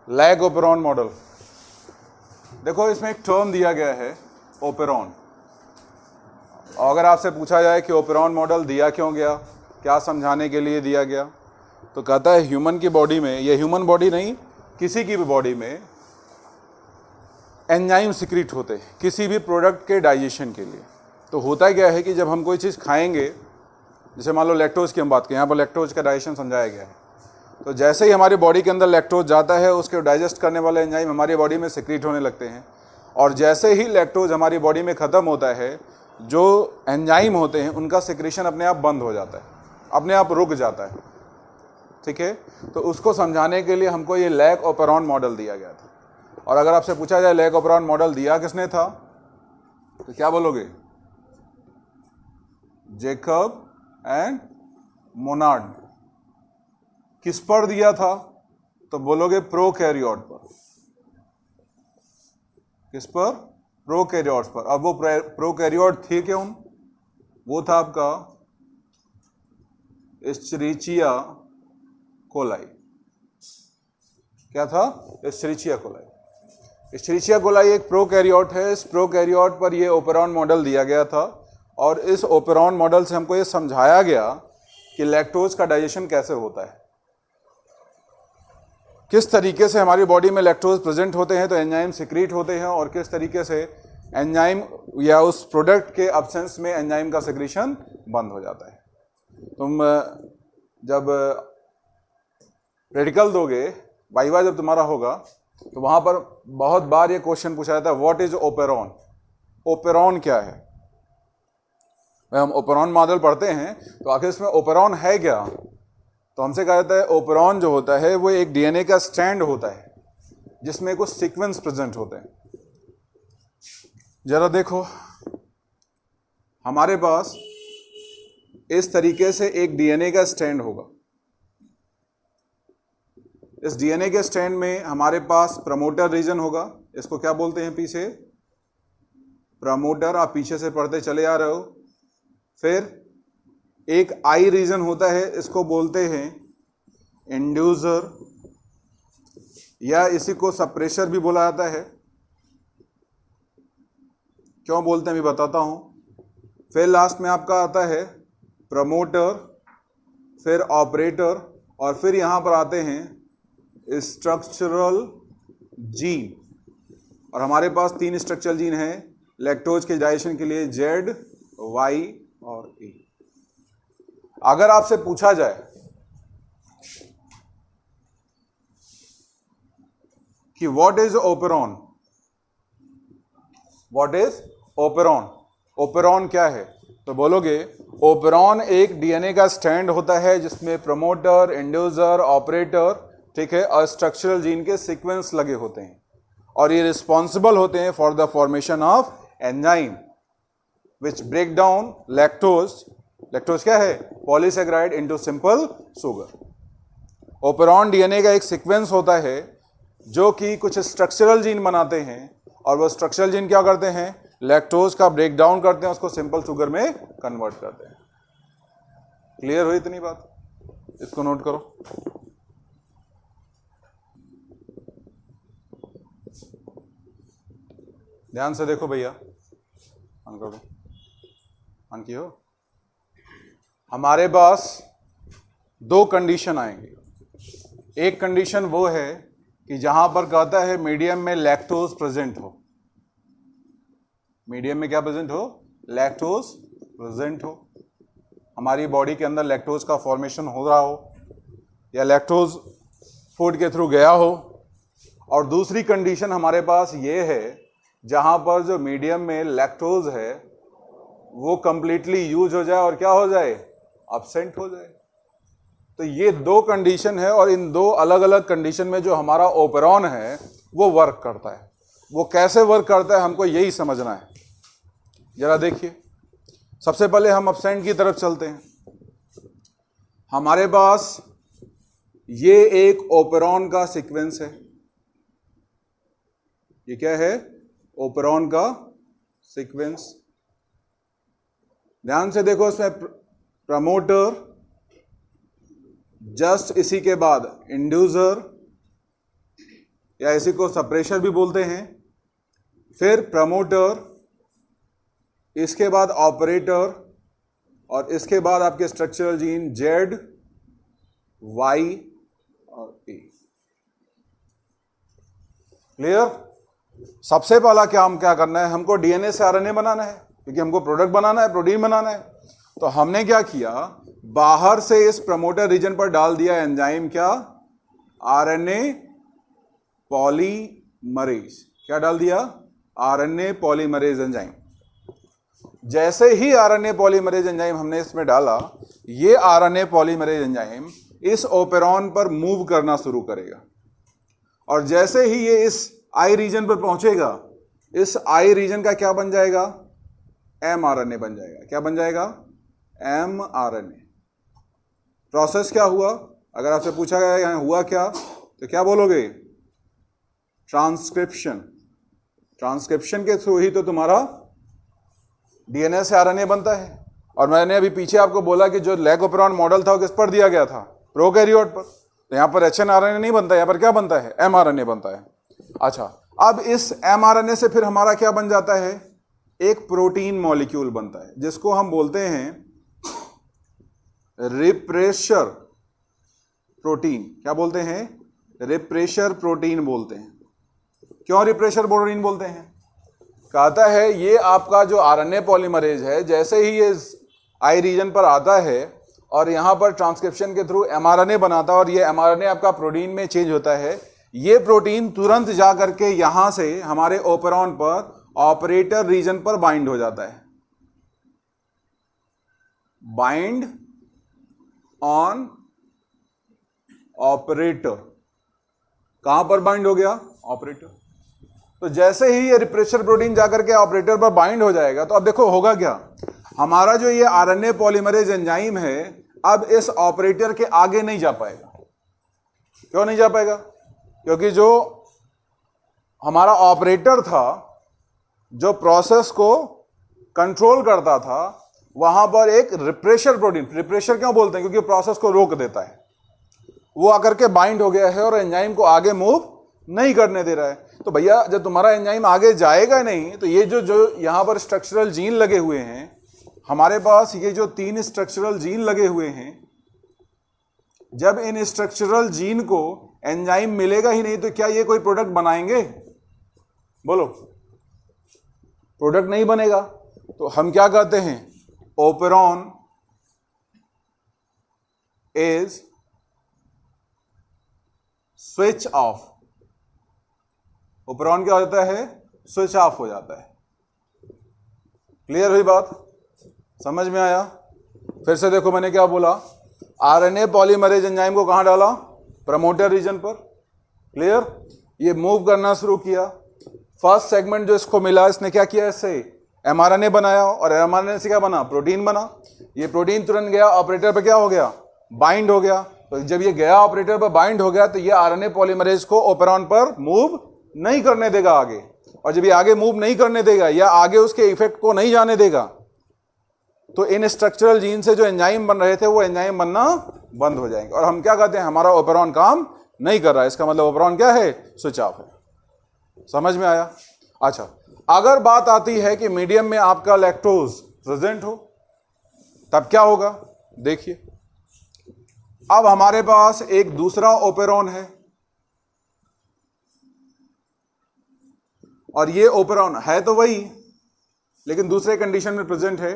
Lag operon model. देखो इसमें एक टर्म दिया गया है ओपेरॉन। और अगर आपसे पूछा जाए कि ओपेरॉन मॉडल दिया क्यों गया, क्या समझाने के लिए दिया गया, तो कहता है ह्यूमन की बॉडी में, ये ह्यूमन बॉडी नहीं किसी की भी बॉडी में एंजाइम सिक्रीट होते हैं किसी भी प्रोडक्ट के डाइजेशन के लिए। तो होता क्या है कि जब हम कोई चीज़ खाएंगे, जैसे मान लो लैक्टोज की हम बात करें, यहाँ पर लैक्टोज का डाइजेशन समझाया गया है। तो जैसे ही हमारी बॉडी के अंदर लैक्टोज जाता है, उसके डाइजेस्ट करने वाले एंजाइम हमारी बॉडी में सिक्रीट होने लगते हैं। और जैसे ही लैक्टोज हमारी बॉडी में ख़त्म होता है, जो एंजाइम होते हैं उनका सिक्रीशन अपने आप बंद हो जाता है, अपने आप रुक जाता है। ठीक है, तो उसको समझाने के लिए हमको ये लैग ओपेरॉन मॉडल दिया गया था। और अगर आपसे पूछा जाए लैग ओपेरॉन मॉडल दिया किसने था, तो क्या बोलोगे? Jacob and Monod. किस पर दिया था? तो बोलोगे प्रोकैरियोट पर। किस पर? प्रोकैरियोट्स पर। अब वो प्रोकैरियोट थे क्यों? वो था आपका एस्चेरिचिया कोलाई। क्या था? Escherichia coli. एस्चेरिचिया कोलाई एक प्रोकैरियोट है। इस प्रोकैरियोट पर ये ओपेरॉन मॉडल दिया गया था। और इस ओपेरॉन मॉडल से हमको ये समझाया गया कि लैक्टोज का डाइजेशन कैसे होता है, किस तरीके से हमारी बॉडी में लैक्टोज प्रेजेंट होते हैं तो एंजाइम सिक्रीट होते हैं, और किस तरीके से एंजाइम या उस प्रोडक्ट के एब्सेंस में एंजाइम का सिक्रीशन बंद हो जाता है। तुम जब प्रैक्टिकल दोगे, वाइवा जब तुम्हारा होगा, तो वहाँ पर बहुत बार ये क्वेश्चन पूछा जाता है, व्हाट इज ओपेरॉन? ओपेरॉन क्या है? हम ओपेरॉन मॉडल पढ़ते हैं तो आखिर इसमें ओपेरॉन है क्या? तो हमसे कहा जाता है ओपेरॉन जो होता है वो एक डीएनए का स्ट्रैंड होता है जिसमें कुछ सीक्वेंस प्रेजेंट होते हैं। जरा देखो, हमारे पास इस तरीके से एक डीएनए का स्ट्रैंड होगा। इस डीएनए के स्ट्रैंड में हमारे पास प्रमोटर रीजन होगा। इसको क्या बोलते हैं? पीछे प्रमोटर, आप पीछे से पढ़ते चले आ रहे हो। फिर एक आई रीजन होता है, इसको बोलते हैं इंड्यूसर, या इसी को सप्रेशर भी बोला जाता है। क्यों बोलते हैं अभी बताता हूं। फिर लास्ट में आपका आता है प्रमोटर, फिर ऑपरेटर, और फिर यहां पर आते हैं स्ट्रक्चरल जीन। और हमारे पास 3 स्ट्रक्चरल जीन हैं लैक्टोज के डाइजेशन के लिए, जेड, वाई और ई। अगर आपसे पूछा जाए कि what is operon, what is operon, operon क्या है, तो बोलोगे ओपेरॉन एक डीएनए का स्ट्रैंड होता है जिसमें प्रमोटर, इंड्यूसर, ऑपरेटर, ठीक है, और स्ट्रक्चरल जीन के सीक्वेंस लगे होते हैं, और ये रिस्पॉन्सिबल होते हैं for the formation of enzyme which break down lactose, lactose क्या है? Polysaccharide into simple sugar। Operon DNA का एक सीक्वेंस होता है जो कि कुछ स्ट्रक्चरल जीन बनाते हैं, और वो स्ट्रक्चरल जीन क्या करते हैं? लैक्टोज का ब्रेक डाउन करते हैं, उसको सिंपल शुगर में कन्वर्ट करते हैं। क्लियर हुई इतनी बात? इसको नोट करो। ध्यान से देखो भैया, ऑन कर दो, ऑन की हो। हमारे पास 2 कंडीशन आएंगे। एक कंडीशन वो है कि जहां पर कहता है मीडियम में लैक्टोज प्रेजेंट हो। मीडियम में क्या प्रेजेंट हो? लैक्टोज प्रेजेंट हो। हमारी बॉडी के अंदर लैक्टोज का फॉर्मेशन हो रहा हो, या लैक्टोज फूड के थ्रू गया हो। और दूसरी कंडीशन हमारे पास ये है जहां पर जो मीडियम में लैक्टोज है वो कंप्लीटली यूज हो जाए और क्या हो जाए? एब्सेंट हो जाए। तो ये 2 कंडीशन है, और इन 2 अलग अलग कंडीशन में जो हमारा ओपेरॉन है वो वर्क करता है। वो कैसे वर्क करता है हमको यही समझना है। जरा देखिए, सबसे पहले हम एब्सेंट की तरफ चलते हैं। हमारे पास ये एक ओपेरॉन का सीक्वेंस है। ये क्या है? ओपेरॉन का सीक्वेंस। ध्यान से देखो, इसमें प्रमोटर, जस्ट इसी के बाद इंड्यूसर, या इसी को सप्रेशर भी बोलते हैं, फिर प्रमोटर, इसके बाद ऑपरेटर, और इसके बाद आपके स्ट्रक्चरल जीन जेड, वाई और ए। क्लियर? सबसे पहला क्या हम क्या करना है, हमको डीएनए से आरएनए बनाना है, क्योंकि हमको प्रोडक्ट बनाना है, प्रोटीन बनाना है। तो हमने क्या किया, बाहर से इस प्रमोटर रीजन पर डाल दिया एंजाइम, क्या, आरएनए पॉलीमरेज। क्या डाल दिया, आरएनए पॉलीमरेज एंजाइम। जैसे ही आरएनए पॉलीमरेज एंजाइम हमने इसमें डाला, ये आरएनए पॉलीमरेज एंजाइम इस ओपेरॉन पर मूव करना शुरू करेगा, और जैसे ही ये इस आई रीजन पर पहुंचेगा, इस आई रीजन का क्या बन जाएगा, एमआरएनए बन जाएगा। क्या बन जाएगा, एमआरएनए। प्रोसेस क्या हुआ, अगर आपसे पूछा गया यहां हुआ क्या, तो क्या बोलोगे, ट्रांसक्रिप्शन। ट्रांसक्रिप्शन के थ्रू ही तो तुम्हारा डीएनए से आरएनए बनता है। और मैंने अभी पीछे आपको बोला कि जो लैग ओपेरॉन मॉडल था वो किस पर दिया गया था, प्रोकैरियोट पर। तो यहां पर एचएनआरएनए नहीं बनता, यहां पर क्या बनता है, एमआरएनए बनता है। अच्छा, अब इस एमआरएनए से फिर हमारा क्या बन जाता है, एक प्रोटीन मॉलिक्यूल बनता है, जिसको हम बोलते हैं रिप्रेशर प्रोटीन। क्या बोलते हैं, रिप्रेशर प्रोटीन बोलते हैं। क्यों रिप्रेशर प्रोटीन बोलते हैं, कहता है ये आपका जो आरएनए पॉलीमरेज है, जैसे ही ये आई रीजन पर आता है और यहाँ पर ट्रांसक्रिप्शन के थ्रू एमआरएनए बनाता है, और ये एमआरएनए आपका प्रोटीन में चेंज होता है, ये प्रोटीन तुरंत जा करके यहाँ से हमारे ओपेरॉन पर ऑपरेटर रीजन पर बाइंड हो जाता है। Bind on operator. कहां पर बाइंड हो गया, ऑपरेटर। तो जैसे ही ये रिप्रेशर प्रोटीन जाकर के ऑपरेटर पर बाइंड हो जाएगा, तो अब देखो होगा क्या, हमारा जो ये आरएनए पॉलीमरेज एंजाइम है अब इस ऑपरेटर के आगे नहीं जा पाएगा। क्यों नहीं जा पाएगा, क्योंकि जो हमारा ऑपरेटर था, जो प्रोसेस को कंट्रोल करता था, वहां पर एक रिप्रेशर प्रोटीन, रिप्रेशर क्यों बोलते हैं, क्योंकि प्रोसेस को रोक देता है, वो आकर के बाइंड हो गया है और एंजाइम को आगे मूव नहीं करने दे रहा है। तो भैया जब तुम्हारा एंजाइम आगे जाएगा नहीं, तो ये जो यहां पर स्ट्रक्चरल जीन लगे हुए हैं, हमारे पास ये जो 3 स्ट्रक्चरल जीन लगे हुए हैं, जब इन स्ट्रक्चरल जीन को एंजाइम मिलेगा ही नहीं, तो क्या ये कोई प्रोडक्ट बनाएंगे, बोलो, प्रोडक्ट नहीं बनेगा। तो हम क्या कहते हैं, operon is switch off. Operon क्या होता है, स्विच ऑफ हो जाता है। क्लियर हुई बात, समझ में आया? फिर से देखो मैंने क्या बोला, आरएनए पॉलीमरेज एंजाइम को कहां डाला, प्रमोटर रीजन पर। क्लियर, ये मूव करना शुरू किया। फर्स्ट सेगमेंट जो इसको मिला, इसने क्या किया, इससे एमआरएनए बनाया, और एमआरएनए से क्या बना, प्रोटीन बना। ये प्रोटीन तुरंत गया ऑपरेटर पर, क्या हो गया, बाइंड हो गया। तो जब ये गया ऑपरेटर पर बाइंड हो गया, तो ये आरएनए पॉलीमरेज को ओपेरॉन पर मूव नहीं करने देगा आगे, और जब ये आगे मूव नहीं करने देगा या आगे उसके इफेक्ट को नहीं जाने देगा, तो इन स्ट्रक्चरल जीन से जो एंजाइम बन रहे थे वो एंजाइम बनना बंद हो जाएंगे, और हम क्या कहते हैं, हमारा ओपेरॉन काम नहीं कर रहा है। इसका मतलब ओपेरॉन क्या है, स्विच ऑफ है। समझ में आया? अच्छा, अगर बात आती है कि मीडियम में आपका लैक्टोज प्रेजेंट हो, तब क्या होगा, देखिए। अब हमारे पास एक दूसरा ओपेरॉन है, और ये ओपेरॉन है तो वही, लेकिन दूसरे कंडीशन में प्रेजेंट है।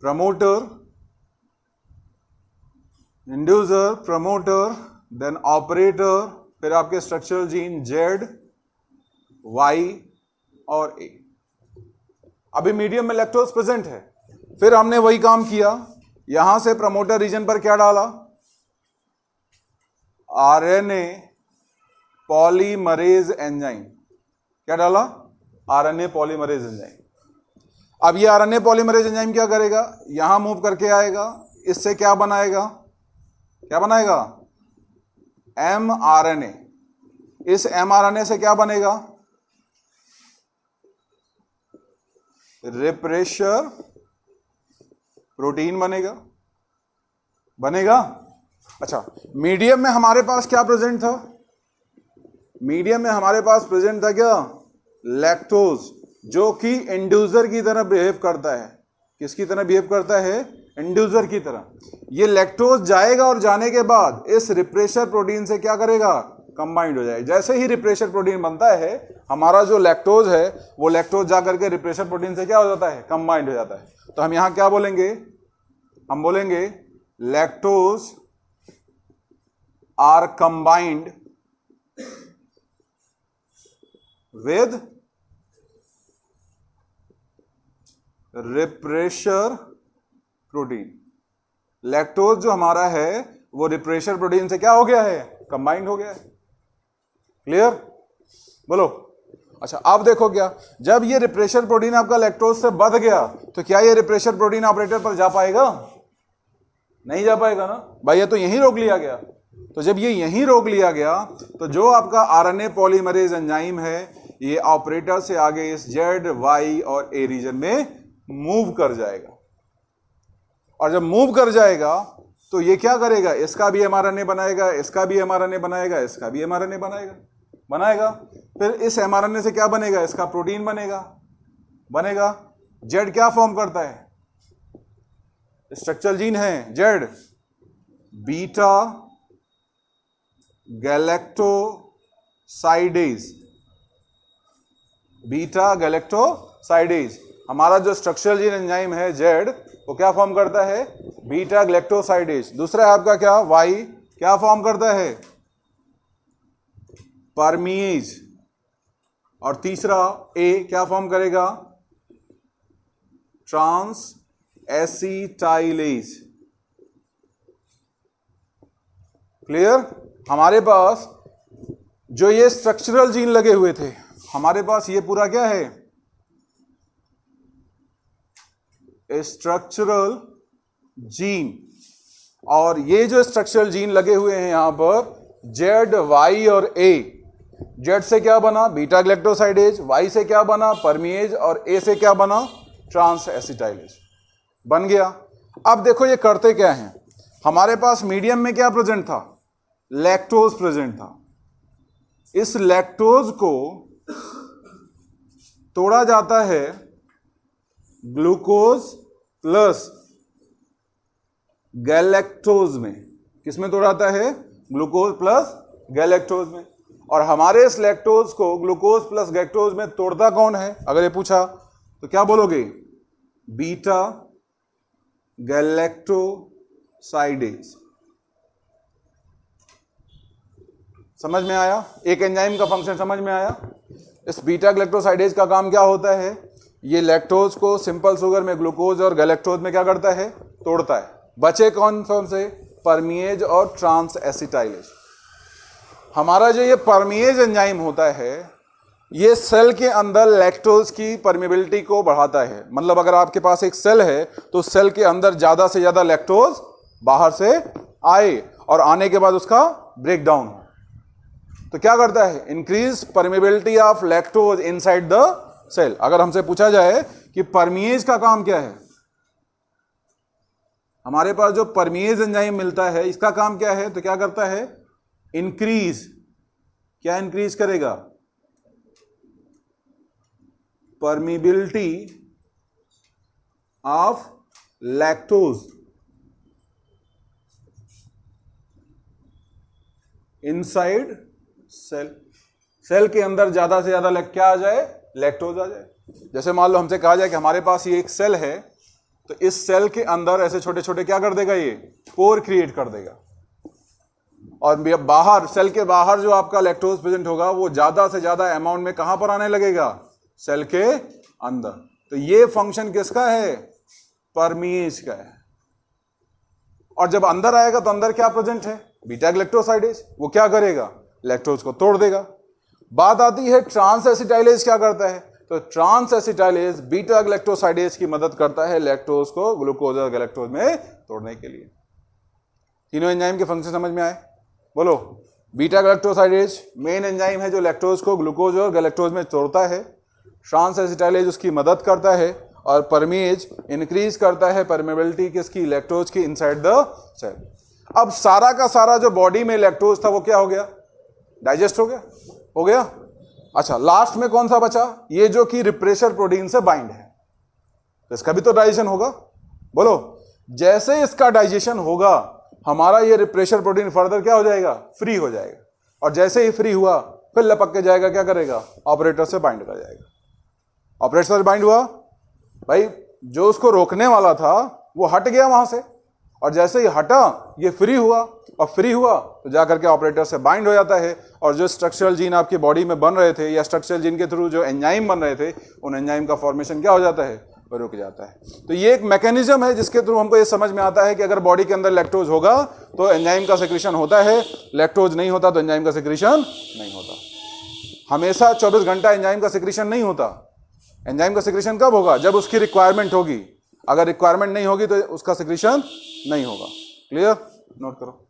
Promoter, inducer, promoter, then operator, फिर आपके स्ट्रक्चरल जीन जेड, वाई और ए। अभी मीडियम में लैक्टोज प्रेजेंट है। फिर हमने वही काम किया, यहां से प्रमोटर रीजन पर क्या डाला, आरएनए पॉलीमरेज एंजाइम। क्या डाला, आरएनए पॉलीमरेज एंजाइम। अब ये आरएनए पॉलीमरेज एंजाइम क्या करेगा, यहां मूव करके आएगा, इससे क्या बनाएगा, क्या बनाएगा, एमआरएनए। इस एमआरएनए से क्या बनेगा, रिप्रेशर प्रोटीन बनेगा, बनेगा। अच्छा, मीडियम में हमारे पास क्या प्रेजेंट था, मीडियम में हमारे पास प्रेजेंट था क्या, लैक्टोज, जो कि इंड्यूसर की तरह बिहेव करता है। किसकी तरह बिहेव करता है, इंड्यूसर की तरह। ये लैक्टोज जाएगा और जाने के बाद इस रिप्रेशर प्रोटीन से क्या करेगा, कंबाइंड हो जाएगा। जैसे ही रिप्रेशर प्रोटीन बनता है, हमारा जो लैक्टोज है वो लैक्टोज जाकर के रिप्रेशर प्रोटीन से क्या हो जाता है, कंबाइंड हो जाता है। तो हम यहां क्या बोलेंगे, हम बोलेंगे lactose are combined with repressor protein. Lactose जो हमारा है वो रिप्रेशर प्रोटीन से क्या हो गया है, कंबाइंड हो गया है। क्लियर, बोलो। अच्छा, अब देखो क्या, जब ये रिप्रेशर प्रोटीन आपका लैक्टोज से बढ़ गया तो क्या ये रिप्रेशर प्रोटीन ऑपरेटर पर जा पाएगा, नहीं जा पाएगा ना भाई, ये तो यहीं रोक लिया गया। तो जब ये यहीं रोक लिया गया तो जो आपका आरएनए पॉलीमरेज एंजाइम है ये ऑपरेटर से आगे इस जेड, वाई और ए रीजन में मूव कर जाएगा। और जब मूव कर जाएगा तो ये क्या करेगा, इसका भी एमआरएनए बनाएगा, इसका भी एमआरएनए बनाएगा, इसका भी एमआरएनए बनाएगा। फिर इस एमआरएनए से क्या बनेगा, इसका प्रोटीन बनेगा। जेड क्या फॉर्म करता है, स्ट्रक्चरल जीन है Z, beta galactosidase. Beta galactosidase हमारा जो स्ट्रक्चरल जीन एंजाइम है जेड, वो क्या फॉर्म करता है, बीटा गैलेक्टोसाइडेज। दूसरा है आपका क्या, वाई, क्या फॉर्म करता है, परमीज। और तीसरा ए क्या फॉर्म करेगा, ट्रांस एसिटाइलेज। क्लियर। हमारे पास जो ये स्ट्रक्चरल जीन लगे हुए थे, हमारे पास ये पूरा क्या है, स्ट्रक्चरल जीन। और ये जो स्ट्रक्चरल जीन लगे हुए हैं यहां पर जेड, वाई और ए। जेड से क्या बना, बीटा गैलेक्टोसाइडेज, वाई से क्या बना, परमीएज, और ए से क्या बना, ट्रांस एसिटाइलेज बन गया। अब देखो ये करते क्या हैं, हमारे पास मीडियम में क्या प्रेजेंट था, लैक्टोज प्रेजेंट था। इस लैक्टोज को तोड़ा जाता है ग्लूकोज प्लस गैलेक्टोज में। किसमें तोड़ा जाता है, ग्लूकोज प्लस गैलेक्टोज में। और हमारे इस लैक्टोज को ग्लूकोज प्लस गैलेक्टोज में तोड़ता कौन है, अगर ये पूछा तो क्या बोलोगे, बीटा गैलेक्टोसाइडेज। समझ में आया, एक एंजाइम का फंक्शन समझ में आया। इस बीटा गैलेक्टोसाइडेज का काम क्या होता है, ये लैक्टोज को सिंपल शुगर में ग्लूकोज और गैलेक्टोज में क्या करता है, तोड़ता है। बचे कौन से, परमीएज और ट्रांस एसिटाइलेज। हमारा जो ये परमीएज एंजाइम होता है ये सेल के अंदर लैक्टोज की परमिबिलिटी को बढ़ाता है। मतलब अगर आपके पास एक सेल है तो सेल के अंदर ज्यादा से ज्यादा लैक्टोज बाहर से आए और आने के बाद उसका ब्रेकडाउन हो। तो क्या करता है, increase permeability of lactose inside the cell. अगर हमसे पूछा जाए कि परमीएज का काम क्या है, हमारे पास जो परमीएज एंजाइम मिलता है इसका काम क्या है, तो क्या करता है, इंक्रीज, क्या इंक्रीज करेगा, permeability of lactose inside cell. Cell के अंदर ज्यादा से ज्यादा क्या आ जाए, लैक्टोज आ जाए। जैसे मान लो हमसे कहा जाए कि हमारे पास ये एक सेल है, तो इस सेल के अंदर ऐसे छोटे छोटे क्या कर देगा, ये पोर क्रिएट कर देगा। और बाहर, सेल के बाहर जो आपका लैक्टोज प्रेजेंट होगा वो ज्यादा से ज्यादा अमाउंट में कहां पर आने लगेगा, सेल के अंदर। तो ये फंक्शन किसका है, परमीएज का है। और जब अंदर आएगा तो अंदर क्या प्रेजेंट है, बीटा गैलेक्टोसाइडेज। वो क्या करेगा, लैक्टोज को तोड़ देगा। बात आती है ट्रांस एसिटाइलेज क्या करता है, तो ट्रांस एसिटाइलेज बीटा गैलेक्टोसाइडेज की मदद करता है लैक्टोज को ग्लूकोज और गैलेक्टोज में तोड़ने के लिए। तीनों एंजाइम के फंक्शन समझ में आए, बोलो। बीटा गैलेक्टोसाइडेज मेन एंजाइम है जो लैक्टोज को ग्लूकोज और गैलेक्टोज में तोड़ता है। ट्रांस एसिटाइलेज उसकी मदद करता है। और परमीएज इंक्रीज करता है परमेबिलिटी किसकी, लैक्टोज की इनसाइड द सेल। अब सारा का सारा जो बॉडी में लैक्टोज था वो क्या हो गया, डाइजेस्ट हो गया, हो गया। अच्छा, लास्ट में कौन सा बचा, ये जो कि रिप्रेशर प्रोटीन से बाइंड है, तो इसका भी तो डाइजेशन होगा। बोलो, जैसे इसका डाइजेशन होगा हमारा ये रिप्रेशर प्रोटीन फर्दर क्या हो जाएगा, फ्री हो जाएगा, और जैसे ही फ्री हुआ फिर लपक के जाएगा, क्या करेगा, ऑपरेटर से बाइंड कर जाएगा। ऑपरेटर से बाइंड हुआ, भाई जो उसको रोकने वाला था वो हट गया वहां से, और जैसे ही हटा ये फ्री हुआ, और फ्री हुआ तो जाकर के ऑपरेटर से बाइंड हो जाता है, और जो स्ट्रक्चरल जीन आपकी बॉडी में बन रहे थे या स्ट्रक्चरल जीन के थ्रू जो एंजाइम बन रहे थे, उन एंजाइम का फॉर्मेशन क्या हो जाता है, वो रुक जाता है। तो ये एक मैकेनिज्म है जिसके थ्रू हमको ये समझ में आता है कि अगर बॉडी के अंदर लैक्टोज होगा तो एंजाइम का सेक्रेशन होता है, लैक्टोज नहीं होता तो एंजाइम का सेक्रेशन नहीं होता। हमेशा 24 घंटा एंजाइम का सेक्रेशन नहीं होता। एंजाइम का सेक्रेशन कब होगा, जब उसकी रिक्वायरमेंट होगी। अगर रिक्वायरमेंट नहीं होगी तो उसका सेक्रेशन नहीं होगा। क्लियर, नोट करो।